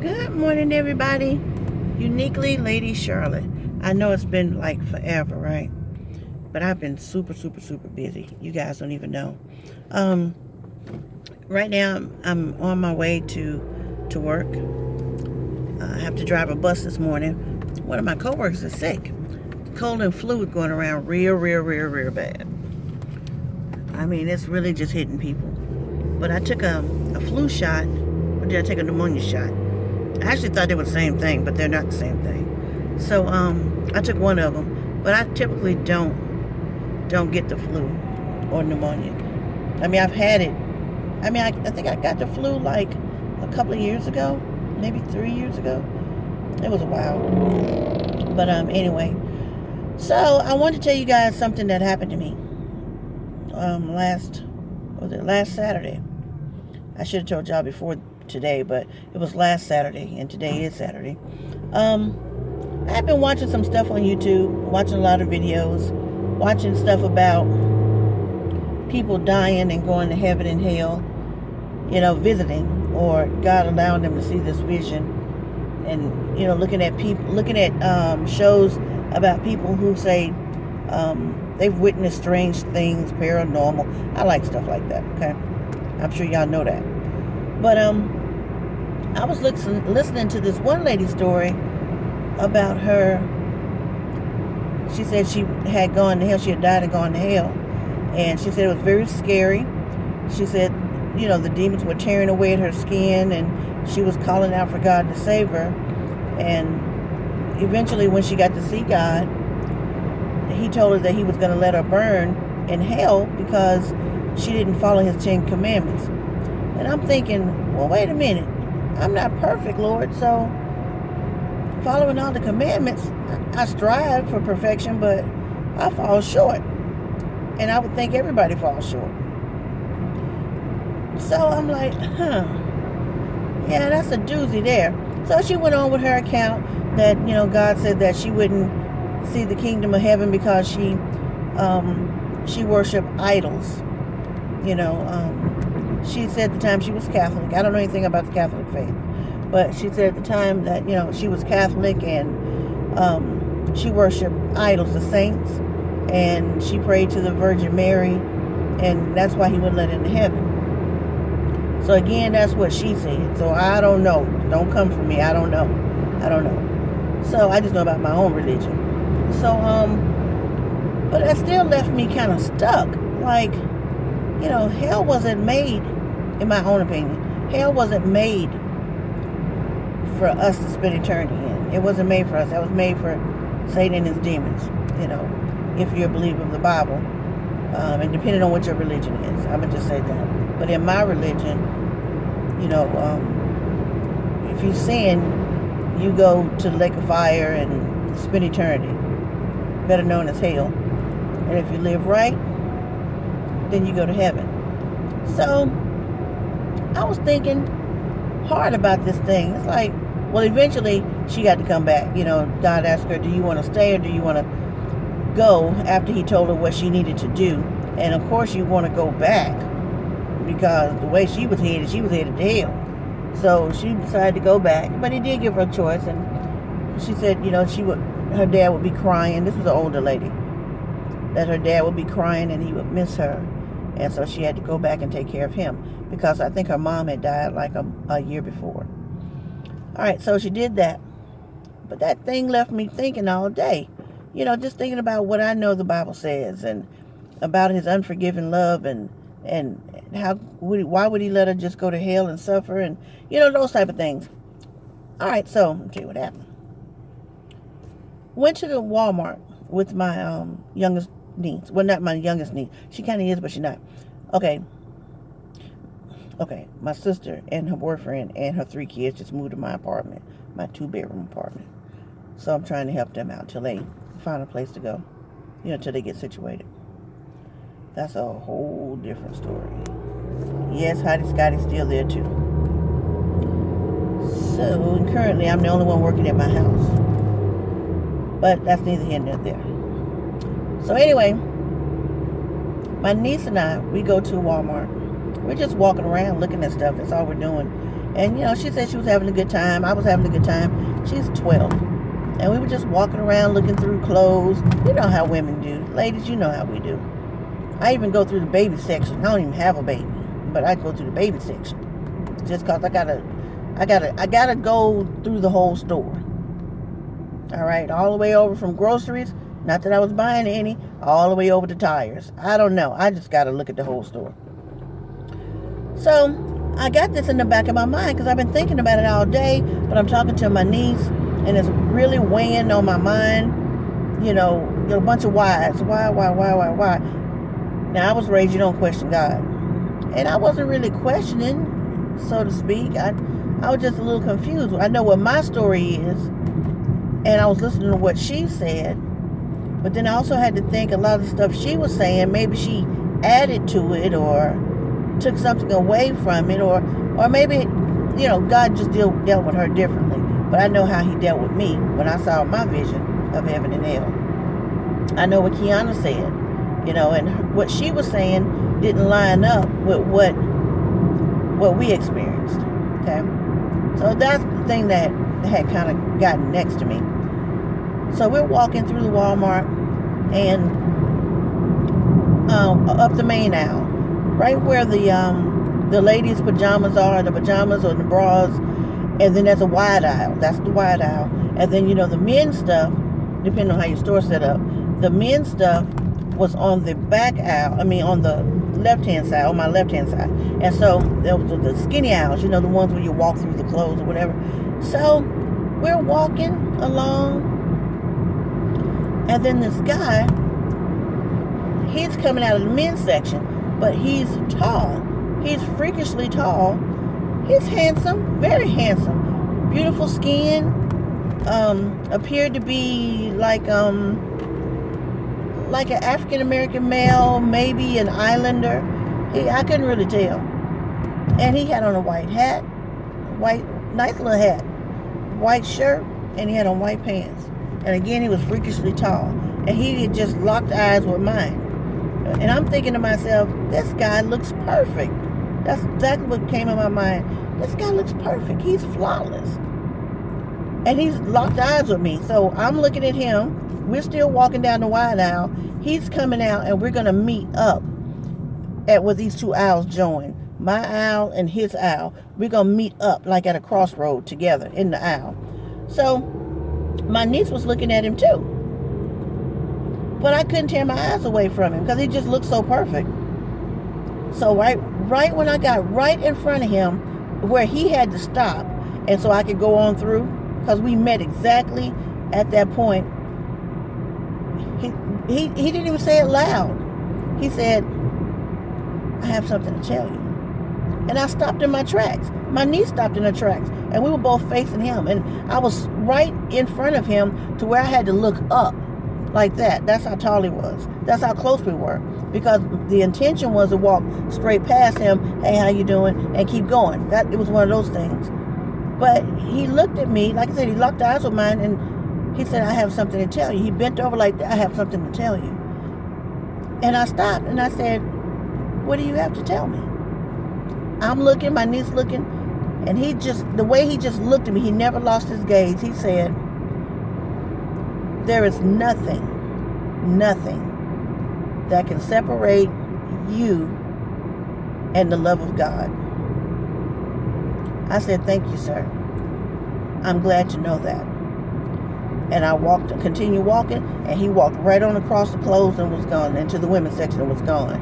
Good morning, everybody. Uniquely Lady Charlotte. I know it's been like forever, right? But I've been super, super, super busy. You guys don't even know. Um, right now, I'm on my way to work. I have to drive a bus this morning. One of my coworkers is sick. Cold and flu is going around real bad. I mean, it's really just hitting people. But I took a flu shot, or did I take a pneumonia shot? I actually thought they were the same thing, but they're not the same thing. So I took one of them, but I typically don't get the flu or pneumonia. I mean, I've had it. I mean, I think I got the flu like a couple of years ago, maybe 3 years ago. It was a while. But anyway, so I wanted to tell you guys something that happened to me last Saturday. I should have told y'all before today, but it was last Saturday, and today is Saturday. I've been watching some stuff on YouTube, watching a lot of videos, watching stuff about people dying and going to heaven and hell, visiting, or God allowing them to see this vision, and looking at shows about people who say they've witnessed strange things, paranormal. I like stuff like that. Okay, I'm sure y'all know that. But I was listening to this one lady's story about her. She said she had gone to hell. She had died and gone to hell. And she said it was very scary. She said, the demons were tearing away at her skin, and she was calling out for God to save her. And eventually, when she got to see God, he told her that he was going to let her burn in hell because she didn't follow his 10 commandments. And I'm thinking, well, wait a minute. I'm not perfect, Lord, so following all the commandments, I strive for perfection, but I fall short. And I would think everybody falls short. So I'm like, yeah, that's a doozy there. So she went on with her account that, God said that she wouldn't see the kingdom of heaven because she worshiped idols. She said at the time she was Catholic. I don't know anything about the Catholic faith. But she said at the time that, she was Catholic, and she worshiped idols, the saints, and she prayed to the Virgin Mary, and that's why he wouldn't let her into heaven. So again, that's what she said. So I don't know. Don't come for me. I don't know. So I just know about my own religion. So, but that still left me kind of stuck. Like, hell wasn't made, in my own opinion, hell wasn't made for us to spend eternity in. It wasn't made for us. That was made for Satan and his demons, if you're a believer of the Bible. And depending on what your religion is. I'm going to just say that. But in my religion, if you sin, you go to the lake of fire and spend eternity, better known as hell. And if you live right, then you go to heaven. So I was thinking hard about this thing. It's like, well, eventually she got to come back. God asked her, do you want to stay or do you want to go, after he told her what she needed to do. And of course you want to go back, because the way she was headed to hell. So she decided to go back, but he did give her a choice. And she said, her dad would be crying. This was an older lady. That her dad would be crying and he would miss her. And so she had to go back and take care of him, because I think her mom had died like a year before. All right, so she did that. But that thing left me thinking all day. Just thinking about what I know the Bible says, and about his unforgiving love, and why would he let her just go to hell and suffer, and those type of things. All right, so I'll tell you what happened. Went to the Walmart with my youngest niece. Well, not my youngest niece. She kind of is, but she's not. Okay, my sister and her boyfriend and her 3 kids just moved to my apartment, my 2-bedroom apartment. So I'm trying to help them out till they find a place to go, till they get situated. That's a whole different story. Yes, Hottie Scotty's still there too. So currently I'm the only one working at my house. But that's neither here nor there. So anyway, my niece and I, we go to Walmart. We're just walking around looking at stuff. That's all we're doing. And, she said she was having a good time. I was having a good time. She's 12. And we were just walking around looking through clothes. You know how women do. Ladies, you know how we do. I even go through the baby section. I don't even have a baby. But I go through the baby section. Just because I gotta go through the whole store. Alright, all the way over from groceries. Not that I was buying any. All the way over to tires. I don't know. I just gotta look at the whole store. So, I got this in the back of my mind because I've been thinking about it all day, but I'm talking to my niece, and it's really weighing on my mind. A bunch of whys. Why? Now, I was raised, you don't question God. And I wasn't really questioning, so to speak. I was just a little confused. I know what my story is, and I was listening to what she said, but then I also had to think a lot of the stuff she was saying, maybe she added to it or took something away from it, or maybe, God just dealt with her differently. But I know how he dealt with me when I saw my vision of heaven and hell. I know what Kiana said, and what she was saying didn't line up with what we experienced. Okay, so that's the thing that had kind of gotten next to me. So we're walking through the Walmart and up the main aisle, right where the ladies' pajamas are, the pajamas or the bras, and then there's a wide aisle. That's the wide aisle. And then, the men's stuff, depending on how your store set up, the men's stuff was on the back aisle, on the left-hand side, on my left-hand side. And so there was the skinny aisles, the ones where you walk through the clothes or whatever. So we're walking along, and then this guy, he's coming out of the men's section, but he's tall. He's freakishly tall. He's handsome, very handsome. Beautiful skin. Appeared to be like an African-American male, maybe an islander. I couldn't really tell. And he had on a white hat, nice little hat, white shirt, and he had on white pants. And again, he was freakishly tall. And he had just locked eyes with mine. And I'm thinking to myself, this guy looks perfect. That's exactly what came in my mind. This guy looks perfect. He's flawless. And he's locked eyes with me. So I'm looking at him. We're still walking down the wide aisle. He's coming out, and we're going to meet up at where these two aisles join. My aisle and his aisle. We're going to meet up like at a crossroad together in the aisle. So my niece was looking at him too. But I couldn't tear my eyes away from him because he just looked so perfect. So right when I got right in front of him, where he had to stop, and so I could go on through, because we met exactly at that point, he didn't even say it loud. He said, I have something to tell you. And I stopped in my tracks. My niece stopped in her tracks, and we were both facing him. And I was right in front of him to where I had to look up like that. That's how tall he was. That's how close we were. Because the intention was to walk straight past him, hey, how you doing? And keep going. It was one of those things. But he looked at me, like I said, he locked eyes with mine, and he said, I have something to tell you. He bent over like that, I have something to tell you. And I stopped, and I said, what do you have to tell me? I'm looking, my niece looking, and the way he just looked at me, he never lost his gaze. He said, there is nothing that can separate you and the love of God. I said, thank you, sir. I'm glad to know that. And I continued walking, and he walked right on across the clothes and was gone, into the women's section and was gone.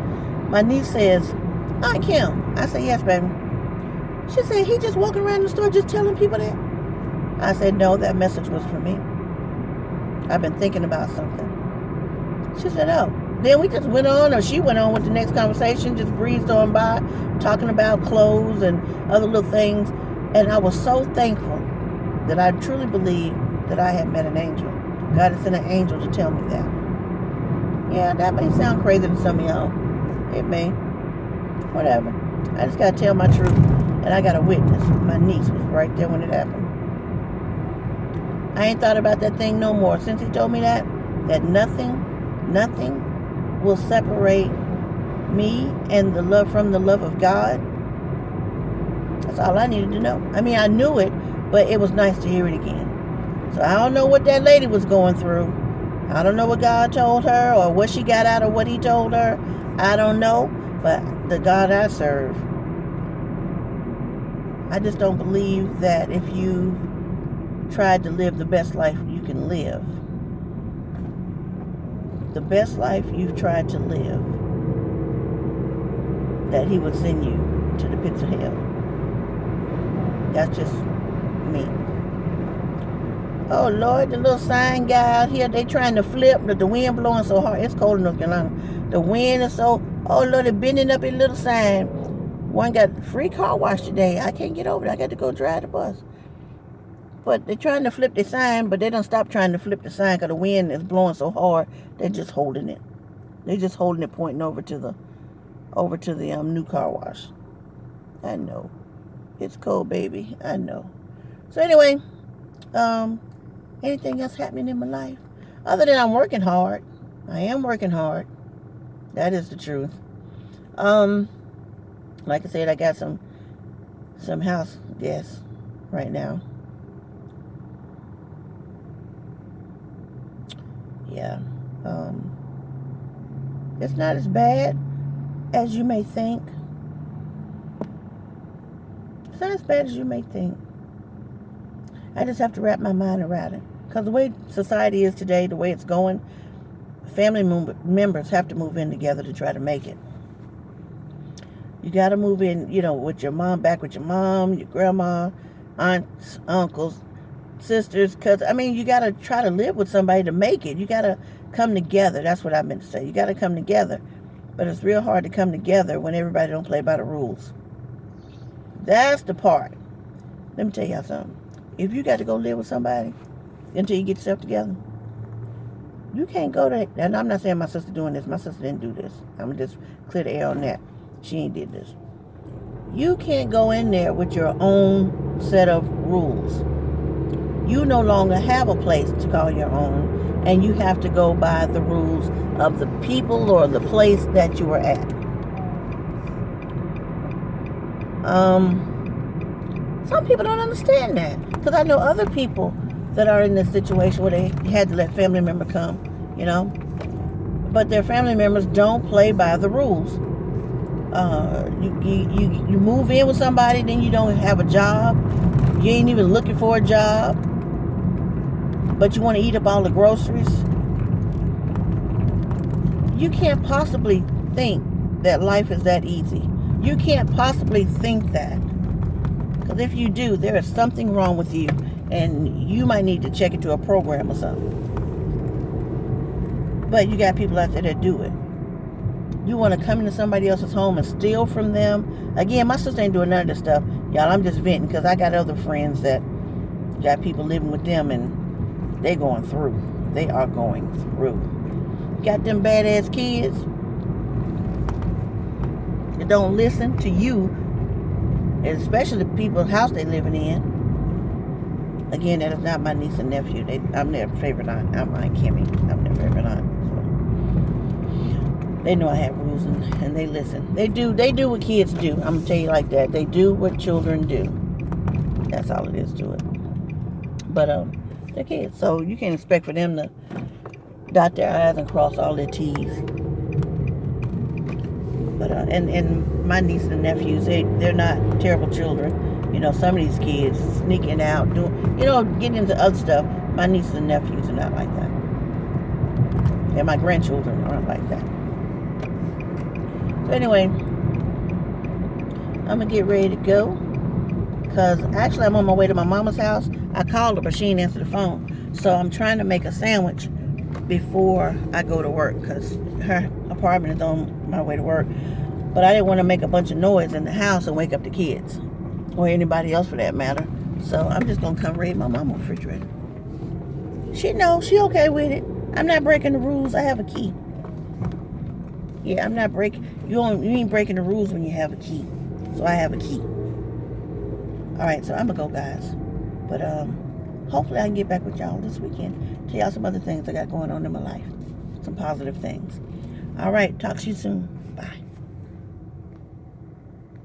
My niece says, Aunt Kim. I said, yes, baby. She said, he just walking around the store just telling people that? I said, no, that message was for me. I've been thinking about something. She said, oh. Then we just went on, or she went on with the next conversation, just breezed on by, talking about clothes and other little things. And I was so thankful that I truly believed that I had met an angel. God had sent an angel to tell me that. Yeah, that may sound crazy to some of y'all. It may. Whatever. I just got to tell my truth. And I got a witness. My niece was right there when it happened. I ain't thought about that thing no more. Since he told me that nothing will separate me and from the love of God. That's all I needed to know. I mean, I knew it, but it was nice to hear it again. So I don't know what that lady was going through. I don't know what God told her or what she got out of what he told her. I don't know. But the God I serve, I just don't believe that if you tried to live the best life you can live, the best life you've tried to live, that he would send you to the pits of hell. That's just me. Oh Lord, the little sign guy out here, they trying to flip, but the wind blowing so hard. It's cold in North Carolina. The wind is so, oh Lord, they're bending up a little sign. One got free car wash today. I can't get over it. I got to go drive the bus. But they're trying to flip the sign, but they don't stop trying to flip the sign because the wind is blowing so hard. They're just holding it. They're just holding it, pointing over to the new car wash. I know. It's cold, baby. I know. So anyway, anything else happening in my life? Other than I'm working hard. I am working hard. That is the truth. Like I said, I got some house guests right now. Yeah. It's not as bad as you may think. It's not as bad as you may think. I just have to wrap my mind around it. Because the way society is today, the way it's going, family members have to move in together to try to make it. You got to move in, with your mom, back with your mom, your grandma, aunts, uncles, sisters. Because, you got to try to live with somebody to make it. You got to come together. That's what I meant to say. You got to come together. But it's real hard to come together when everybody don't play by the rules. That's the part. Let me tell y'all something. If you got to go live with somebody until you get yourself together, you can't go there. And I'm not saying my sister doing this. My sister didn't do this. I'm going to just clear the air on that. She ain't did this. You can't go in there with your own set of rules. You no longer have a place to call your own, and you have to go by the rules of the people or the place that you were at. Some people don't understand that, because I know other people that are in this situation where they had to let family member come, but their family members don't play by the rules. You move in with somebody, then you don't have a job. You ain't even looking for a job, but you want to eat up all the groceries. You can't possibly think that life is that easy. You can't possibly think that. Because if you do, there is something wrong with you, and you might need to check into a program or something. But you got people out there that do it. You want to come into somebody else's home and steal from them. Again, my sister ain't doing none of this stuff. Y'all, I'm just venting because I got other friends that got people living with them, and they going through. They are going through. Got them badass kids that don't listen to you, and especially the people's house they living in. Again, that is not my niece and nephew. I'm their favorite aunt. I'm Aunt Kimmy. I'm their favorite aunt. So they know I have rules, and they listen. They do what kids do. I'm gonna tell you like that. They do what children do. That's all it is to it. But they're kids, so you can't expect for them to dot their I's and cross all their T's. But and my nieces and nephews, they're not terrible children. Some of these kids sneaking out, doing, getting into other stuff. My nieces and nephews are not like that. And my grandchildren aren't like that. So anyway, I'm going to get ready to go. Because actually I'm on my way to my mama's house. I called her, but she didn't answer the phone. So I'm trying to make a sandwich before I go to work. Because her apartment is on my way to work. But I didn't want to make a bunch of noise in the house and wake up the kids. Or anybody else for that matter. So I'm just going to come raid my mama's refrigerator. She knows. She okay with it. I'm not breaking the rules. I have a key. Yeah, I'm not breaking. You ain't breaking the rules when you have a key. So I have a key. Alright, so I'm going to go, guys. But hopefully I can get back with y'all this weekend. Tell y'all some other things I got going on in my life. Some positive things. Alright, talk to you soon.